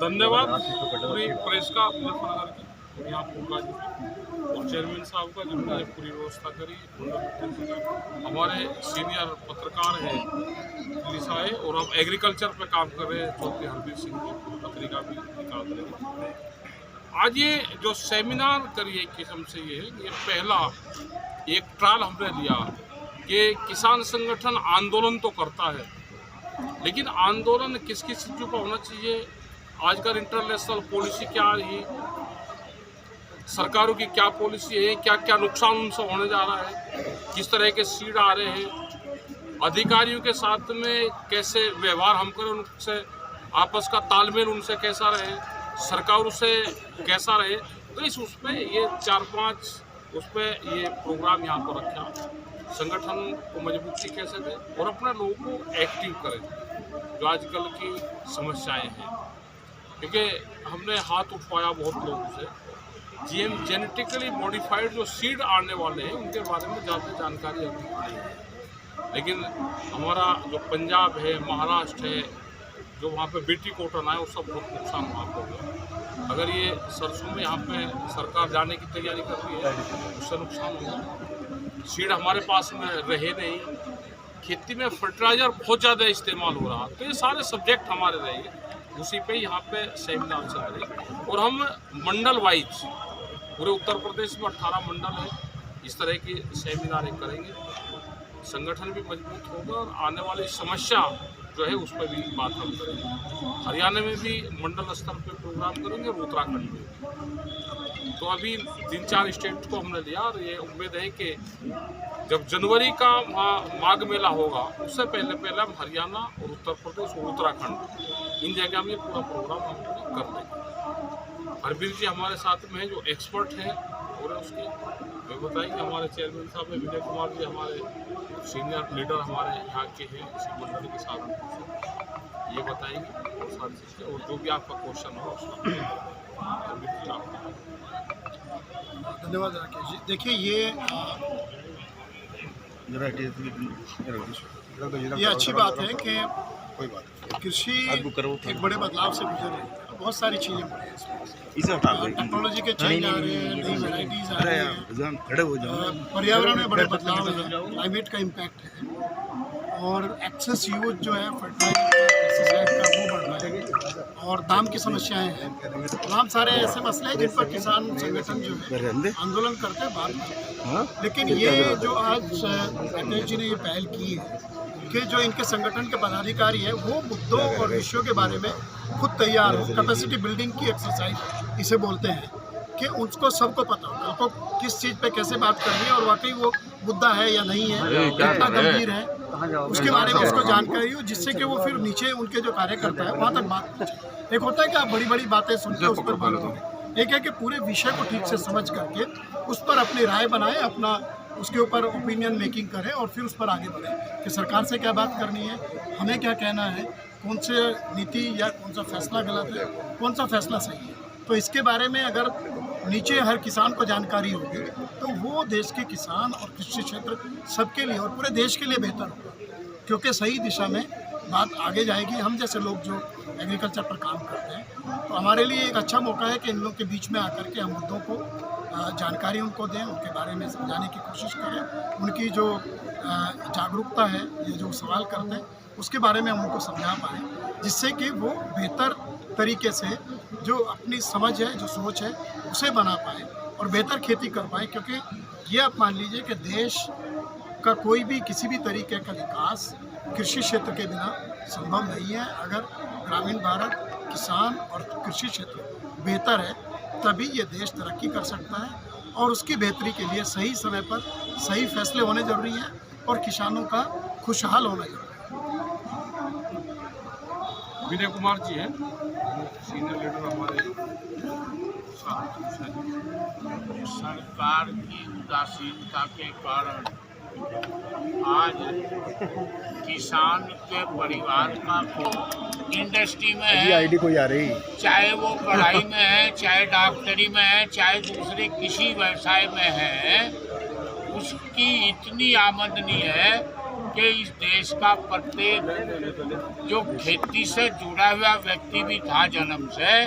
धन्यवाद पूरी प्रेस का मुजफ्फरनगर की यहाँ पहुँचा जी और चेयरमैन साहब का जिन्होंने पूरी व्यवस्था करी। हमारे सीनियर पत्रकार हैं पुलिस आए और हम एग्रीकल्चर पे काम कर रहे हैं। चौधरी हरबीर सिंह की पत्रिका भी निकाल रहे हैं। आज ये जो सेमिनार करिए एक किस्म से ये पहला एक ट्रायल हमने लिया कि किसान संगठन आंदोलन तो करता है, लेकिन आंदोलन किस किस चीज़ों का होना चाहिए, आजकल इंटरनेशनल पॉलिसी क्या रही, सरकारों की क्या पॉलिसी है, क्या क्या नुकसान उनसे होने जा रहा है, किस तरह के सीड आ रहे हैं, अधिकारियों के साथ में कैसे व्यवहार हम करें, उनसे आपस का तालमेल उनसे कैसा रहे, सरकार उससे कैसा रहे। तो इस उस पर ये 4-5 उस पर ये प्रोग्राम यहाँ पर रखा, संगठन को मजबूती कैसे दें और अपने लोगों को एक्टिव करें जो आजकल की समस्याएं हैं। क्योंकि हमने हाथ उठवाया बहुत लोगों से, जीएम जेनेटिकली मॉडिफाइड जो सीड आने वाले हैं उनके बारे में ज़्यादा जानकारी अभी नहीं है। लेकिन हमारा जो पंजाब है, महाराष्ट्र है, जो वहाँ पे बीटी कॉटन आया, उसका बहुत नुकसान वहाँ पर हुआ। अगर ये सरसों में यहाँ पे सरकार जाने की तैयारी कर रही है, उससे नुकसान होगा। सीड हमारे पास में रहे नहीं, खेती में फर्टिलाइज़र बहुत ज़्यादा इस्तेमाल हो रहा। तो ये सारे सब्जेक्ट हमारे रहेंगे, उसी पे यहाँ पे सेमिनार चल रही। और हम मंडल वाइज पूरे उत्तर प्रदेश में 18 मंडल है, इस तरह की सेमिनार करेंगे, संगठन भी मजबूत होगा और आने वाली समस्या जो है उस पर भी बात हम करेंगे। हरियाणा में भी मंडल स्तर पे प्रोग्राम करेंगे और उत्तराखंड में। तो अभी 3-4 स्टेट को हमने लिया और ये उम्मीद है कि जब जनवरी का माघ मेला होगा उससे पहले हम हरियाणा और उत्तर प्रदेश और उत्तराखंड इन जगह में पूरा प्रोग्राम हम कर देंगे। हरबीर जी हमारे साथ में है जो एक्सपर्ट हैं पूरे उसके, वे बताएंगे। हमारे चेयरमैन साहब है विजय कुमार जी, हमारे सीनियर लीडर हमारे यहाँ के हैं इसी मंडल के सहारनपुर से, ये बताएंगे और सारी चीज़ें। और जो भी आपका क्वेश्चन हो उसका धन्यवाद राकेश जी। देखिए ये अच्छी बात है कि कृषि एक बड़े बदलाव से गुजर रही है। बहुत सारी चीज़ें हो रही हैं, टेक्नोलॉजी के चेंज आ रहे हैं, नई वैराइटीज आ रही हैं, पर्यावरण में बड़े बदलाव हैं, क्लाइमेट का इम्पैक्ट है और एक्सेस यूज जो है फर्टिलाइजर पेस्टिसाइड का वो बढ़ रहा है और दाम की समस्याएं हैं। तमाम सारे ऐसे मसले हैं जिन पर किसान संगठन जो है आंदोलन करते हैं, बात करते हैं। लेकिन ये जो आज राकेश जी ने ये पहल की है कि जो इनके संगठन के पदाधिकारी है वो मुद्दों और विषयों के बारे में खुद तैयार हो, कैपेसिटी बिल्डिंग की एक्सरसाइज इसे बोलते हैं, कि उसको सबको पता हो कल को किस चीज़ पे कैसे बात करनी है और वाकई वो मुद्दा है या नहीं है, कितना गंभीर है, उसके बारे में उसको जानकारी हो, जिससे कि वो फिर नीचे उनके जो कार्यकर्ता है वहाँ तक बात पहुँचे। एक होता है कि आप बड़ी बड़ी बातें सुन के उस पर बात करें, एक है कि पूरे विषय को ठीक से समझ करके उस पर अपनी राय बनाएं, अपना उसके ऊपर ओपिनियन मेकिंग करें और फिर उस पर आगे बढ़ें कि सरकार से क्या बात करनी है, हमें क्या कहना है, कौन से नीति या कौन सा फैसला गलत है, कौन सा फैसला सही है। तो इसके बारे में अगर नीचे हर किसान को जानकारी होगी तो वो देश के किसान और कृषि क्षेत्र सबके लिए और पूरे देश के लिए बेहतर होगा, क्योंकि सही दिशा में बात आगे जाएगी। हम जैसे लोग जो एग्रीकल्चर पर काम करते हैं तो हमारे लिए एक अच्छा मौका है कि इन लोग के बीच में आकर के हम मुद्दों को जानकारी उनको दें, उनके बारे में समझाने की कोशिश करें, उनकी जो जागरूकता है, ये जो सवाल करते हैं उसके बारे में हम उनको समझा पाएँ, जिससे कि वो बेहतर तरीके से जो अपनी समझ है, जो सोच है, उसे बना पाएँ और बेहतर खेती कर पाएँ। क्योंकि ये आप मान लीजिए कि देश का कोई भी किसी भी तरीके का विकास कृषि क्षेत्र के बिना संभव नहीं है। अगर ग्रामीण भारत, किसान और कृषि क्षेत्र बेहतर है तभी ये देश तरक्की कर सकता है और उसकी बेहतरी के लिए सही समय पर सही फैसले होने जरूरी हैं और किसानों का खुशहाल होना जरूरी है। विजय कुमार जी हैं सीनियर लीडर हमारे। सरकार की उदासीनता के कारण आज किसान के परिवार का इंडस्ट्री में है, चाहे वो पढ़ाई में है, चाहे डॉक्टरी में है, चाहे दूसरे किसी व्यवसाय में है, उसकी इतनी आमदनी है कि इस देश का प्रत्येक जो खेती से जुड़ा हुआ व्यक्ति भी था जन्म से,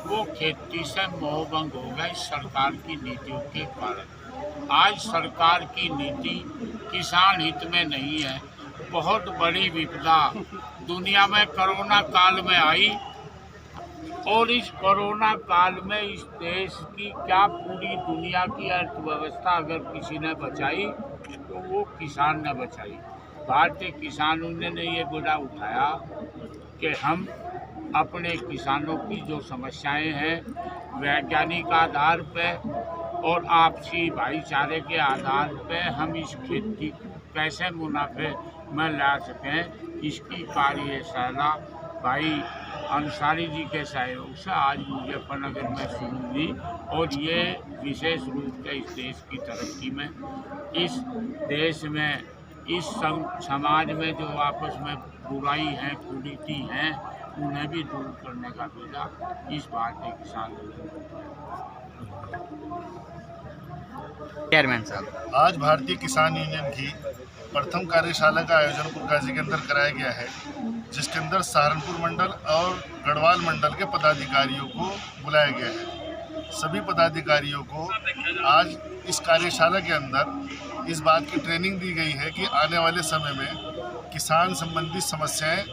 वो खेती से मोहभंग हो गए इस सरकार की नीतियों के कारण। आज सरकार की नीति किसान हित में नहीं है। बहुत बड़ी विपदा दुनिया में कोरोना काल में आई, और इस कोरोना काल में इस देश की क्या पूरी दुनिया की अर्थव्यवस्था अगर किसी ने बचाई तो वो किसान ने बचाई। भारतीय किसान यूनियन ने ये मुद्दा उठाया कि हम अपने किसानों की जो समस्याएं हैं वैज्ञानिक आधार पे और आपसी भाईचारे के आधार पे हम इस खेती कैसे मुनाफे में ला सकें, इसकी कार्यशाला भाई अंसारी जी के सहयोग से आज मुजफ्फरनगर में शुरू हुई। और ये विशेष रूप से इस देश की तरक्की में, इस देश में, इस समाज में जो आपस में बुराई है, कुरीति हैं, उन्हें भी दूर करने का बीजा इस भारतीय किसान। चेयरमैन साहब, आज भारतीय किसान यूनियन की प्रथम कार्यशाला का आयोजन कुरकाजी के अंदर कराया गया है, जिसके अंदर सहारनपुर मंडल और गढ़वाल मंडल के पदाधिकारियों को बुलाया गया है। सभी पदाधिकारियों को आज इस कार्यशाला के अंदर इस बात की ट्रेनिंग दी गई है कि आने वाले समय में किसान संबंधी समस्याएं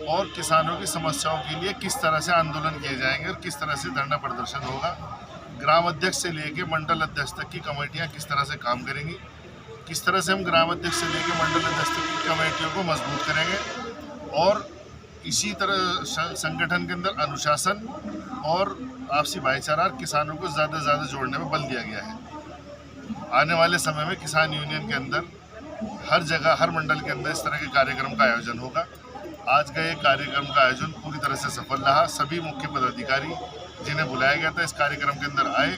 और किसानों की समस्याओं के लिए किस तरह से आंदोलन किए जाएंगे और किस तरह से धरना प्रदर्शन होगा। ग्राम अध्यक्ष से लेकर मंडल अध्यक्ष तक की कमेटियां किस तरह से काम करेंगी, किस तरह से हम ग्राम अध्यक्ष से लेकर मंडल अध्यक्ष तक की कमेटियों को मजबूत करेंगे, और इसी तरह संगठन के अंदर अनुशासन और आपसी भाईचारा किसानों को ज़्यादा से ज़्यादा जोड़ने में बल दिया गया है। आने वाले समय में किसान यूनियन के अंदर हर जगह, हर मंडल के अंदर इस तरह के कार्यक्रम का आयोजन होगा। आज का ये कार्यक्रम का आयोजन पूरी तरह से सफल रहा। सभी मुख्य पदाधिकारी जिन्हें बुलाया गया था इस कार्यक्रम के अंदर आए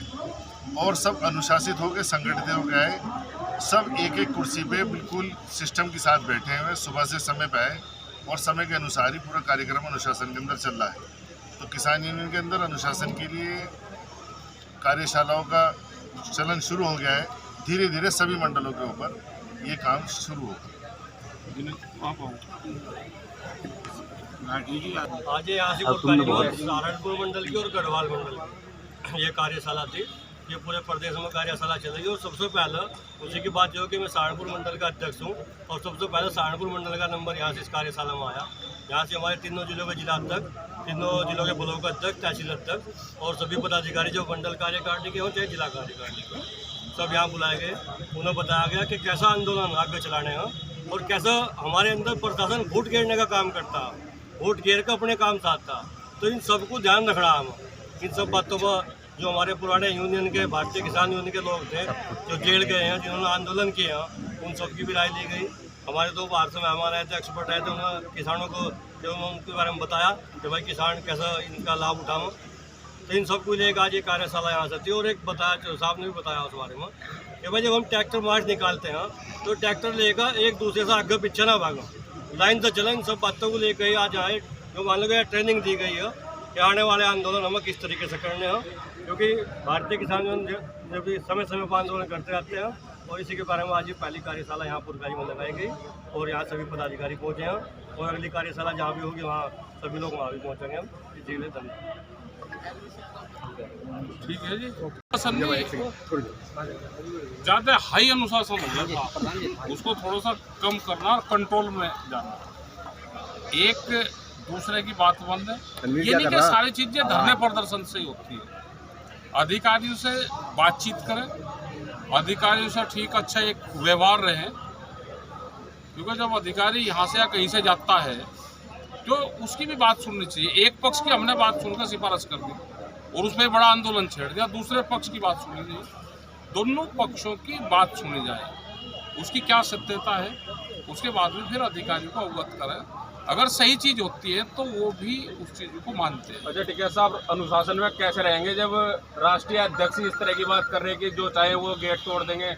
और सब अनुशासित होकर, संगठित होकर आए। सब एक एक कुर्सी पे बिल्कुल सिस्टम के साथ बैठे हुए, सुबह से समय पे आए और समय के अनुसार ही पूरा कार्यक्रम अनुशासन के अंदर चल रहा है। तो किसान यूनियन के अंदर अनुशासन के लिए कार्यशालाओं का चलन शुरू हो गया है। धीरे धीरे सभी मंडलों के ऊपर ये काम शुरू होगा। आज यहाँ से सहारनपुर मंडल की और गढ़वाल मंडल की ये कार्यशाला थी। ये पूरे प्रदेश में कार्यशाला चलेगी। और सबसे पहले उसी की बात जो है कि मैं सहारनपुर मंडल का अध्यक्ष हूँ, और सबसे पहले सहारनपुर मंडल का नंबर यहाँ से इस कार्यशाला में आया। यहाँ से हमारे तीनों जिलों के जिला अध्यक्ष, तीनों जिलों के ब्लॉक अध्यक्ष, तहसील अध्यक्ष और सभी पदाधिकारी जो मंडल कार्यकारिणी के हो चाहे जिला कार्यकारिणी के, सब यहाँ बुलाए गए। उन्हें बताया गया कि कैसा आंदोलन आगे चलाने हैं और कैसा हमारे अंदर प्रशासन वोट घेरने का काम करता है, वोट घेर कर अपने काम साधता। तो इन सबको ध्यान रखना हम, इन सब बातों पर जो हमारे पुराने यूनियन के, भारतीय किसान यूनियन के लोग थे जो जेल गए हैं, जिन्होंने आंदोलन किए हैं, उन सबकी भी राय ली गई। हमारे तो बाहर से मेहमान आए थे, एक्सपर्ट आए थे, उन्होंने किसानों को जो उनके बारे में बताया कि भाई किसान कैसा इनका लाभ उठाओ। तो इन सबको लेकर आज ये कार्यशाला यहाँ से थी। और एक बताया, साहब ने भी बताया उस बारे में कि भाई जब हम ट्रैक्टर मार्च निकालते हैं तो ट्रैक्टर लेकर एक दूसरे से आगे पीछे ना भागो, लाइन से चलें। इन सब बातों को लेकर आज आए, जो मान लो ट्रेनिंग दी गई है कि आने वाले आंदोलन हमें किस तरीके से करने हैं, क्योंकि भारतीय किसान जब भी समय समय पर आंदोलन करते रहते हैं। और इसी के बारे में आज ये पहली कार्यशाला यहाँ पुरकारी में लगाई गई और यहाँ सभी पदाधिकारी पहुँचे हैं। और अगली कार्यशाला जहाँ भी होगी वहाँ सभी लोग वहाँ भी पहुँचेंगे हम। जी धन्यवाद। ठीक है जी। ज़्यादा हाई अनुशासन हो गया था, उसको थोड़ा सा कम करना और कंट्रोल में जाना। एक दूसरे की बात बंद है, ये नहीं कि सारी चीजें धरने प्रदर्शन से ही होती है। अधिकारियों से बातचीत करें, अधिकारियों से ठीक अच्छा एक व्यवहार रहे, क्योंकि जब अधिकारी यहाँ से या कहीं से जाता है तो उसकी भी बात सुननी चाहिए। एक पक्ष की हमने बात सुनकर सिफारिश कर दी और उसमें बड़ा आंदोलन छेड़ दिया, दूसरे पक्ष की बात सुनी नहीं। दोनों पक्षों की बात सुनी जाए, उसकी क्या सत्यता है, उसके बाद में फिर अधिकारियों को अवगत करें। अगर सही चीज़ होती है तो वो भी उस चीज़ को मानते हैं। अच्छा ठीक है साहब, अनुशासन में कैसे रहेंगे जब राष्ट्रीय अध्यक्ष इस तरह की बात कर रहे हैं कि जो चाहे वो गेट तोड़ देंगे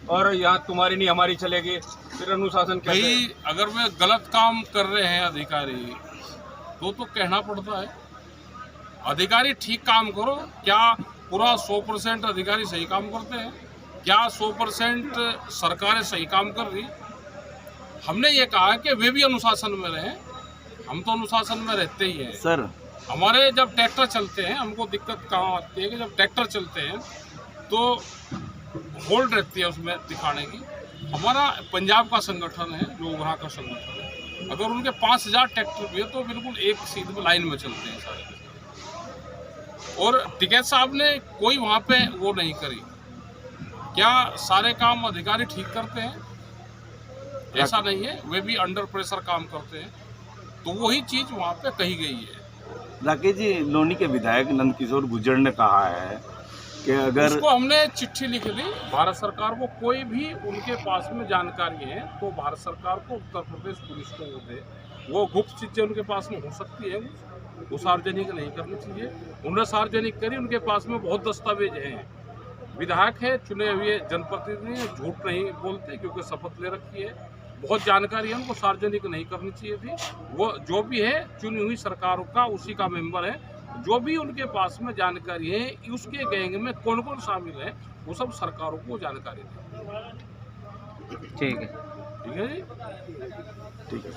और यहाँ तुम्हारी नहीं हमारी चलेगी, फिर अनुशासन कैसे? भाई अगर वे गलत काम कर रहे हैं अधिकारी तो कहना पड़ता है अधिकारी ठीक काम करो। क्या पूरा 100% अधिकारी सही काम करते हैं? क्या 100% सरकारें सही काम कर रही? हमने ये कहा है कि वे भी अनुशासन में रहें, हम तो अनुशासन में रहते ही हैं सर। हमारे जब ट्रैक्टर चलते हैं हमको दिक्कत कहाँ आती है कि जब ट्रैक्टर चलते हैं तो होल्ड रहती है उसमें दिखाने की। हमारा पंजाब का संगठन है जो वहाँ का संगठन है, अगर उनके 5000 ट्रैक्टर भी है तो बिल्कुल एक सीध में लाइन में चलते हैं सारे। और टिकैत साहब ने कोई वहाँ पे वो नहीं करी। क्या सारे काम अधिकारी ठीक करते हैं? ऐसा नहीं है, वे भी अंडर प्रेशर काम करते हैं। तो वही चीज़ वहाँ पे कही गई है। राकेश जी, लोनी के विधायक नंदकिशोर गुर्जर ने कहा है कि अगर उसको हमने चिट्ठी लिख दी भारत सरकार को, कोई भी उनके पास में जानकारी है तो भारत सरकार को उत्तर प्रदेश पुलिस को वो दे। वो गुप्त चीज़ें उनके पास में हो सकती है, वो सार्वजनिक नहीं करनी चाहिए। उन्होंने सार्वजनिक करी, उनके पास में बहुत दस्तावेज हैं। विधायक है, चुने हुए जनप्रतिनिधि हैं, झूठ नहीं बोलते क्योंकि शपथ ले रखी है। बहुत जानकारी है, उनको सार्वजनिक नहीं करनी चाहिए थी। वो जो भी है चुनी हुई सरकार का उसी का मेंबर है। जो भी उनके पास में जानकारी है, उसके गैंग में कौन कौन शामिल है, वो सब सरकारों को जानकारी दें। ठीक है ठीक है जी। ठीक है।